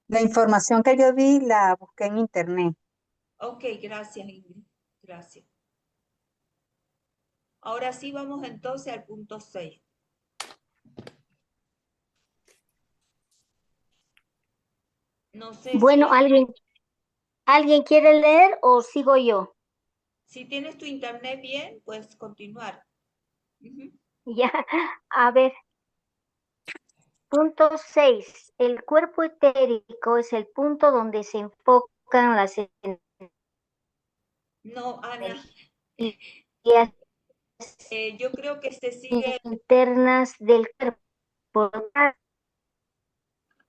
La información que yo vi la busqué en internet. ok, gracias Ingrid, gracias. Ahora sí vamos entonces al punto 6. No sé si Bueno, ¿alguien quiere leer o sigo yo? Si tienes tu internet bien, puedes continuar. Ujú. Ya, a ver, punto 6. El cuerpo etérico es el punto donde se enfocan las No, Ana, energías yo creo que se sigue, internas del cuerpo.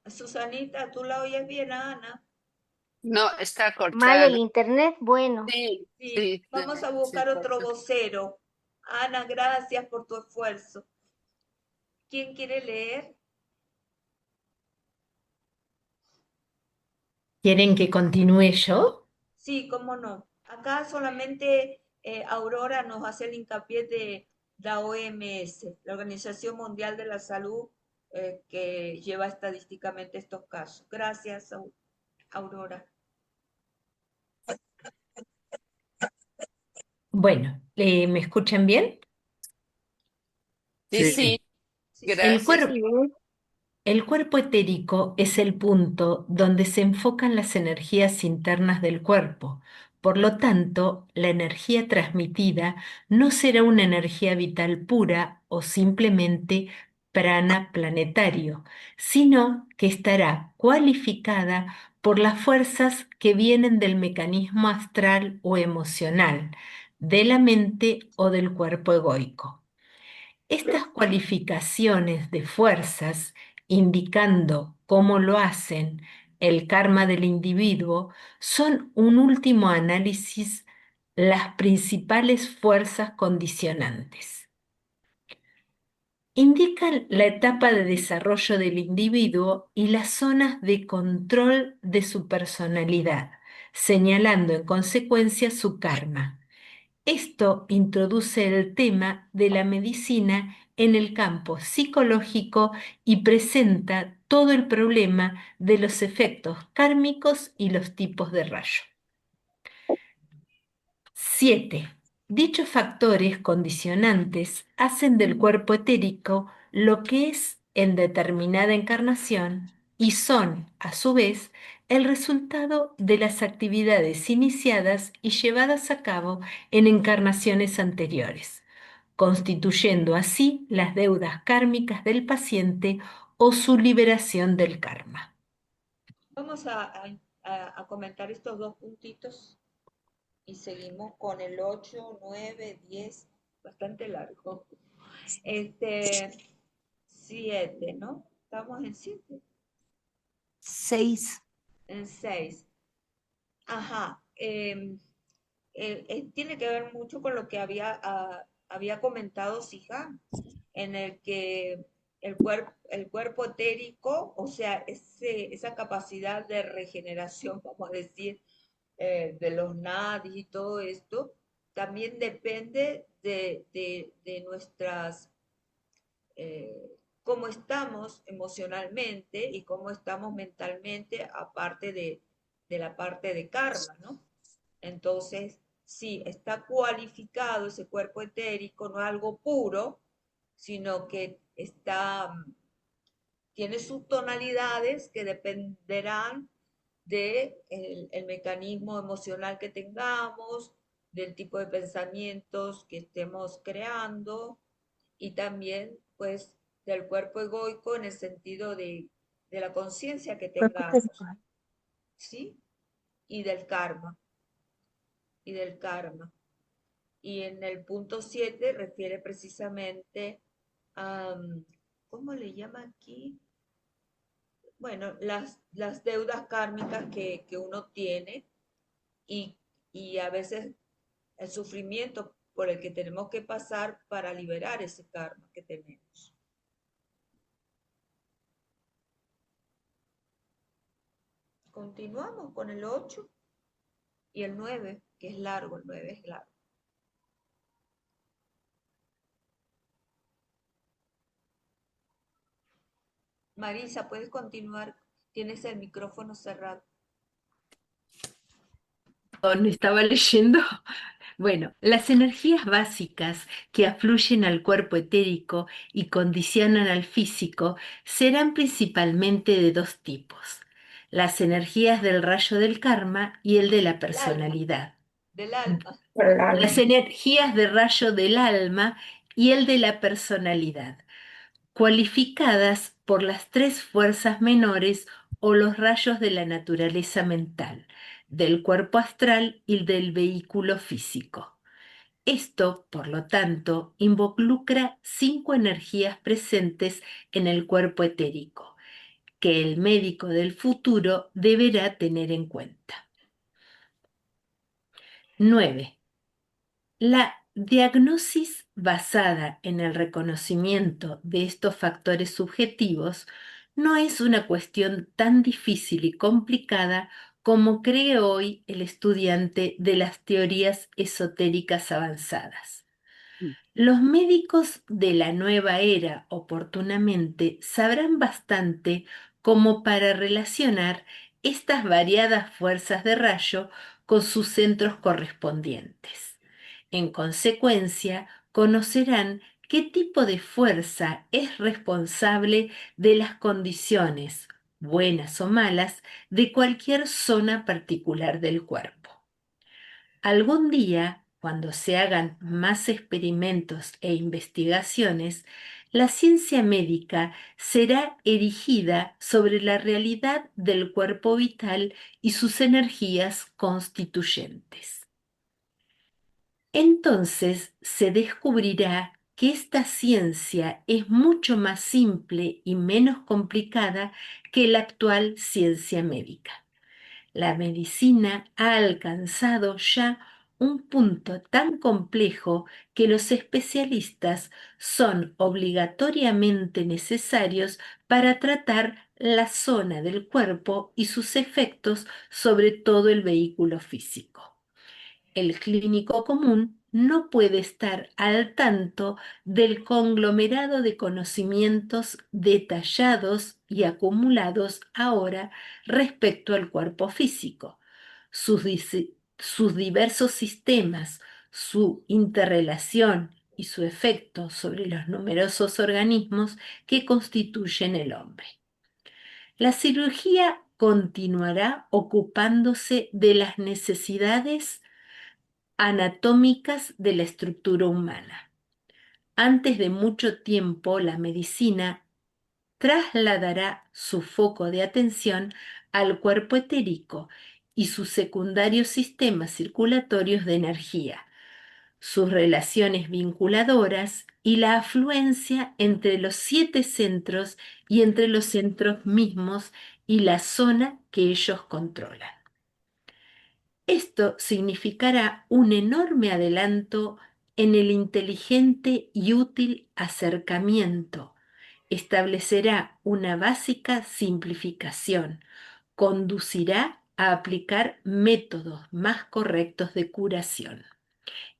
Susanita, ¿tú la oyes bien a Ana? No, está Mal el cortado. internet, bueno. Sí, Sí, sí, vamos a se buscar otro cortó. vocero. Ana, gracias por tu esfuerzo. ¿Quién quiere leer? ¿Quieren que continúe yo? Sí, cómo no. Acá solamente Aurora nos hace el hincapié de la OMS, la Organización Mundial de la Salud, que lleva estadísticamente estos casos. Gracias, Aurora. Bueno, ¿me escuchan bien? Sí, Sí, sí, Sí, sí. El gracias. cuerpo, el cuerpo etérico es el punto donde se enfocan las energías internas del cuerpo. Por lo tanto, la energía transmitida no será una energía vital pura o simplemente prana planetario, sino que estará cualificada por las fuerzas que vienen del mecanismo astral o emocional, de la mente o del cuerpo egoico. Estas cualificaciones de fuerzas, indicando cómo lo hacen el karma del individuo, son un último análisis las principales fuerzas condicionantes. Indican la etapa de desarrollo del individuo y las zonas de control de su personalidad, señalando en consecuencia su karma. Esto introduce el tema de la medicina en el campo psicológico y presenta todo el problema de los efectos kármicos y los tipos de rayo. 7. Dichos factores condicionantes hacen del cuerpo etérico lo que es en determinada encarnación y son, a su vez, el resultado de las actividades iniciadas y llevadas a cabo en encarnaciones anteriores, constituyendo así las deudas kármicas del paciente o su liberación del karma. Vamos a comentar estos dos puntitos y seguimos con el 8, 9, 10, bastante largo. 7, ¿no? Estamos en 7, 6. en 6. Ajá. Tiene que ver mucho con lo que había comentado Sija, en el que el cuerpo etérico, o sea, esa capacidad de regeneración, vamos a decir, de los nadis y todo esto, también depende de nuestras, cómo estamos emocionalmente y cómo estamos mentalmente, aparte de la parte de karma, ¿no? Entonces, sí, está cualificado ese cuerpo etérico, no es algo puro, sino que tiene sus tonalidades que dependerán de el mecanismo emocional que tengamos, del tipo de pensamientos que estemos creando y también, pues, del cuerpo egoico en el sentido de la conciencia que Cuerpo etérico. tengamos, ¿sí? Y del karma, y del karma. Y en el punto 7 refiere precisamente a, ¿cómo le llama aquí? Bueno, las deudas kármicas que uno tiene y, y a veces el sufrimiento por el que tenemos que pasar para liberar ese karma que tenemos. Continuamos con el 8 y el 9, que es largo, el 9 es largo. Marisa, puedes continuar, tienes el micrófono cerrado. No estaba leyendo. Bueno, las energías básicas que afluyen al cuerpo etérico y condicionan al físico serán principalmente de dos tipos: las energías del rayo del karma y el de la Del alma, personalidad. del alma. Las energías de rayo del alma y el de la personalidad, cualificadas por las tres fuerzas menores o los rayos de la naturaleza mental, del cuerpo astral y del vehículo físico. Esto, por lo tanto, involucra 5 energías presentes en el cuerpo etérico, que el médico del futuro deberá tener en cuenta. 9. La diagnosis basada en el reconocimiento de estos factores subjetivos no es una cuestión tan difícil y complicada como cree hoy el estudiante de las teorías esotéricas avanzadas. Los médicos de la nueva era oportunamente sabrán bastante como para relacionar estas variadas fuerzas de rayo con sus centros correspondientes. En consecuencia, conocerán qué tipo de fuerza es responsable de las condiciones, buenas o malas, de cualquier zona particular del cuerpo. Algún día, cuando se hagan más experimentos e investigaciones, la ciencia médica será erigida sobre la realidad del cuerpo vital y sus energías constituyentes. Entonces se descubrirá que esta ciencia es mucho más simple y menos complicada que la actual ciencia médica. La medicina ha alcanzado ya un punto tan complejo que los especialistas son obligatoriamente necesarios para tratar la zona del cuerpo y sus efectos sobre todo el vehículo físico. El clínico común no puede estar al tanto del conglomerado de conocimientos detallados y acumulados ahora respecto al cuerpo físico, sus diversos sistemas, su interrelación y su efecto sobre los numerosos organismos que constituyen el hombre. La cirugía continuará ocupándose de las necesidades anatómicas de la estructura humana. Antes de mucho tiempo, la medicina trasladará su foco de atención al cuerpo etérico y sus secundarios sistemas circulatorios de energía, sus relaciones vinculadoras y la afluencia entre los 7 centros y entre los centros mismos y la zona que ellos controlan. Esto significará un enorme adelanto en el inteligente y útil acercamiento. Establecerá una básica simplificación. Conducirá a aplicar métodos más correctos de curación,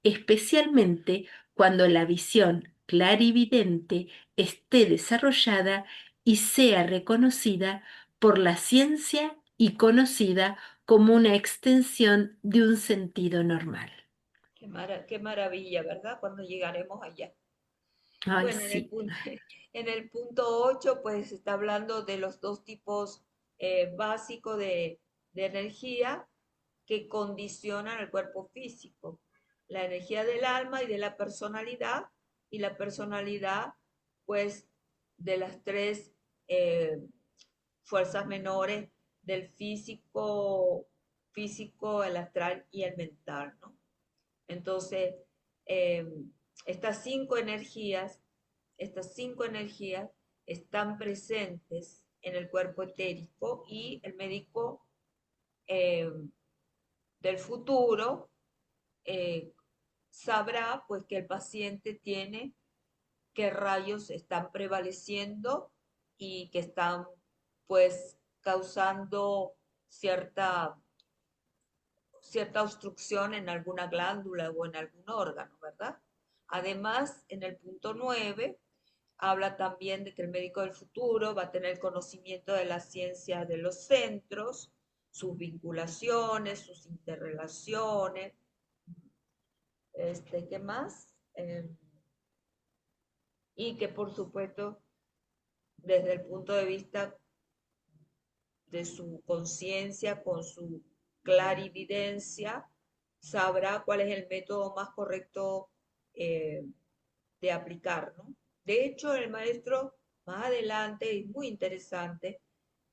especialmente cuando la visión clarividente esté desarrollada y sea reconocida por la ciencia y conocida como una extensión de un sentido normal. Qué maravilla, ¿verdad? Cuando llegaremos allá. Ay, Bueno, sí. en el punto 8, pues está hablando de los dos tipos básicos de energía que condicionan el cuerpo físico. La energía del alma y de la personalidad, y la personalidad, pues, de las tres eh, fuerzas menores del físico, el astral y el mental, ¿no? Entonces, eh, estas cinco energías, estas cinco energías están presentes en el cuerpo etérico y el médico eh, del futuro eh, sabrá pues que el paciente tiene qué rayos están prevaleciendo y que están pues causando cierta obstrucción en alguna glándula o en algún órgano, ¿verdad? Además, en el punto 9 habla también de que el médico del futuro va a tener conocimiento de la ciencia de los centros, sus vinculaciones, sus interrelaciones. ¿Qué más? Y que por supuesto, desde el punto de vista de su conciencia, con su clarividencia, sabrá cuál es el método más correcto de aplicar, ¿no? De hecho, el maestro más adelante, es muy interesante,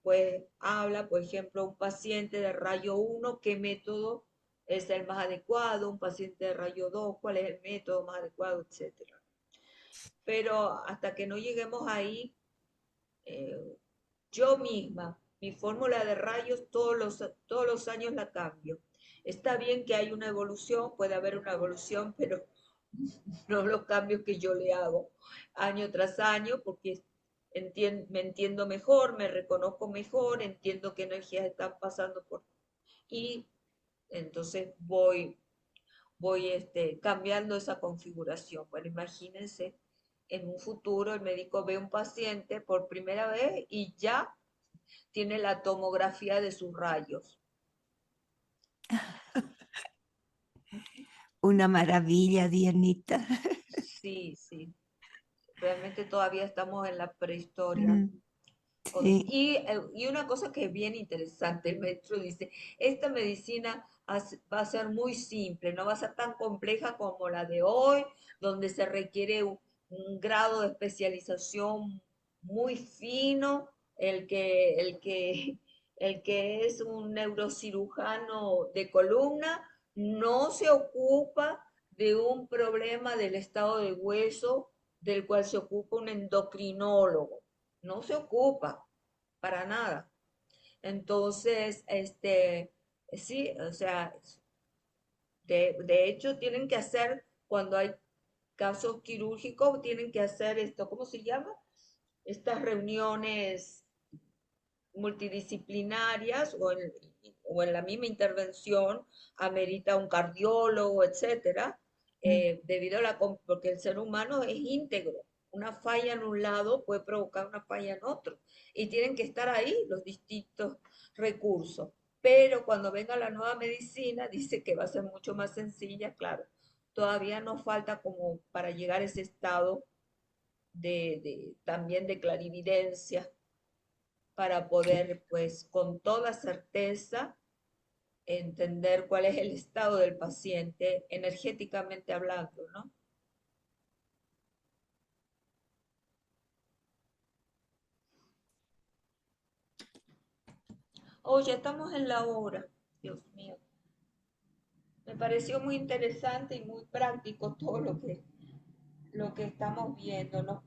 pues habla, por ejemplo, un paciente de rayo 1, qué método es el más adecuado, un paciente de rayo 2, cuál es el método más adecuado, etcétera. Pero hasta que no lleguemos ahí, eh, yo misma, mi fórmula de rayos todos los años la cambio. Está bien que hay una evolución, puede haber una evolución, pero no los cambios que yo le hago año tras año, porque me entiendo mejor, me reconozco mejor, entiendo qué energías están pasando por... Y entonces voy cambiando esa configuración. Bueno, imagínense, en un futuro el médico ve un paciente por primera vez y ya tiene la tomografía de sus rayos. Una maravilla, Dianita. Sí, sí. Realmente todavía estamos en la prehistoria. Mm, sí. Y una cosa que es bien interesante, el maestro dice, esta medicina va a ser muy simple, no va a ser tan compleja como la de hoy, donde se requiere un grado de especialización muy fino, el que es un neurocirujano de columna no se ocupa de un problema del estado de hueso del cual se ocupa un endocrinólogo. No se ocupa para nada. Entonces, sí, o sea, de hecho tienen que hacer, cuando hay casos quirúrgicos, tienen que hacer esto, ¿cómo se llama? Estas reuniones multidisciplinarias o en la misma intervención amerita un cardiólogo, etcétera, debido a porque el ser humano es íntegro. Una falla en un lado puede provocar una falla en otro y tienen que estar ahí los distintos recursos. Pero cuando venga la nueva medicina, dice que va a ser mucho más sencilla, claro. Todavía nos falta como para llegar a ese estado también de clarividencia para poder, pues, con toda certeza entender cuál es el estado del paciente energéticamente hablando, ¿no? Oye, estamos en la hora, Dios mío. Me pareció muy interesante y muy práctico todo lo que estamos viendo. Nos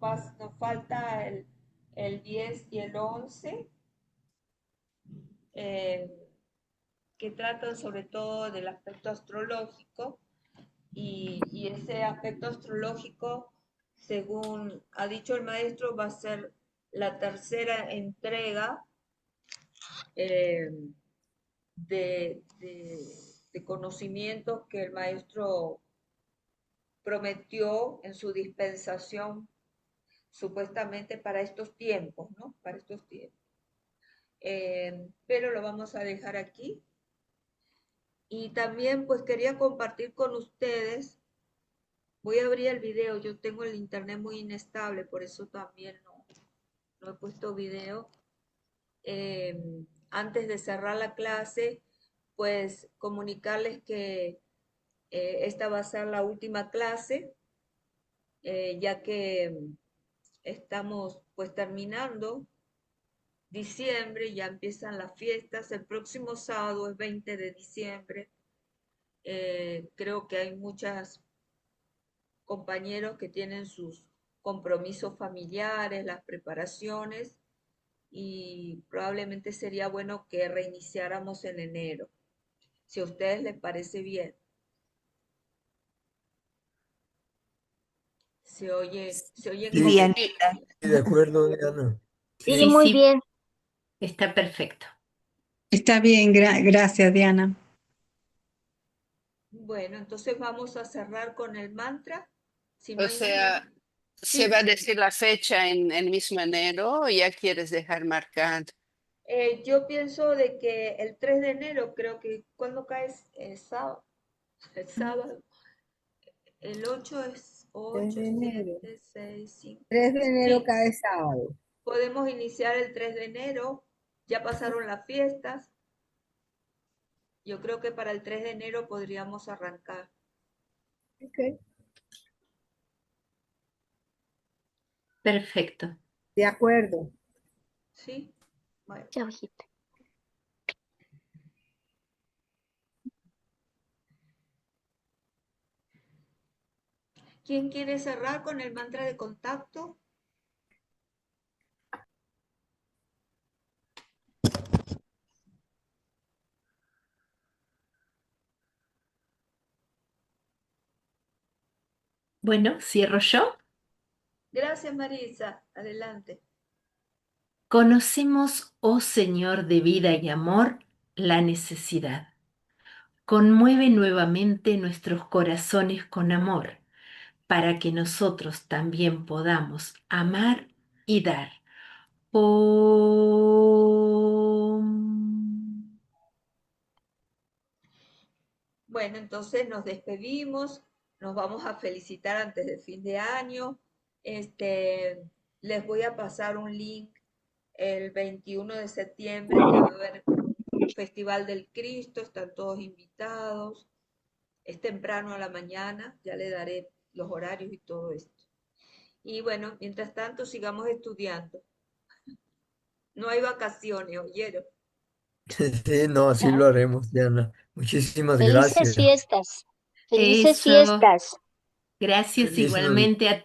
falta el 10 y el 11, eh, que tratan sobre todo del aspecto astrológico. Y ese aspecto astrológico, según ha dicho el maestro, va a ser la tercera entrega eh, de conocimientos que el maestro prometió en su dispensación supuestamente para estos tiempos, ¿no? Para estos tiempos. Pero lo vamos a dejar aquí. Y también pues quería compartir con ustedes. Voy a abrir el video, yo tengo el internet muy inestable, por eso también no he puesto video. Antes de cerrar la clase, pues comunicarles que esta va a ser la última clase, ya que estamos pues terminando diciembre, ya empiezan las fiestas, el próximo sábado es 20 de diciembre. Creo que hay muchas compañeros que tienen sus compromisos familiares, las preparaciones, y probablemente sería bueno que reiniciáramos en enero, si a ustedes les parece bien. Se oyen Y comentarios. Sí, Dianita, Sí, de acuerdo, Diana. Sí, Sí, Sí, muy sí, bien. está perfecto. Está bien, gracias, Diana. Bueno, entonces vamos a cerrar con el mantra. Si no o hay ningún... sea, se va Sí, a decir la fecha en el mismo enero o ya quieres dejar marcado. yo pienso de que el 3 de enero, creo que cuando cae sábado, el sábado, el 8 es 3 8 de enero. 7 6 5. 3 de enero Sí, cae sábado. podemos iniciar el 3 de enero, ya pasaron las fiestas. Yo creo que para el 3 de enero podríamos arrancar. Ok. Perfecto. De acuerdo. ¿Sí? Bueno. Chao, hijita. ¿Quién quiere cerrar con el mantra de contacto? Bueno, cierro yo. Gracias, Marisa. Adelante. Conocemos, oh Señor de vida y amor, la necesidad. Conmueve nuevamente nuestros corazones con amor, para que nosotros también podamos amar y dar. Om. Bueno, entonces nos despedimos, nos vamos a felicitar antes del fin de año. Les voy a pasar un link el 21 de septiembre que va a haber Festival del Cristo, están todos invitados. Es temprano a la mañana, ya le daré los horarios y todo esto. Y bueno, mientras tanto sigamos estudiando. No hay vacaciones, ¿oyeron? Sí, no, así lo haremos, Diana. Muchísimas Felices gracias. fiestas. Felices Eso. fiestas. Gracias Feliz Navidad. igualmente a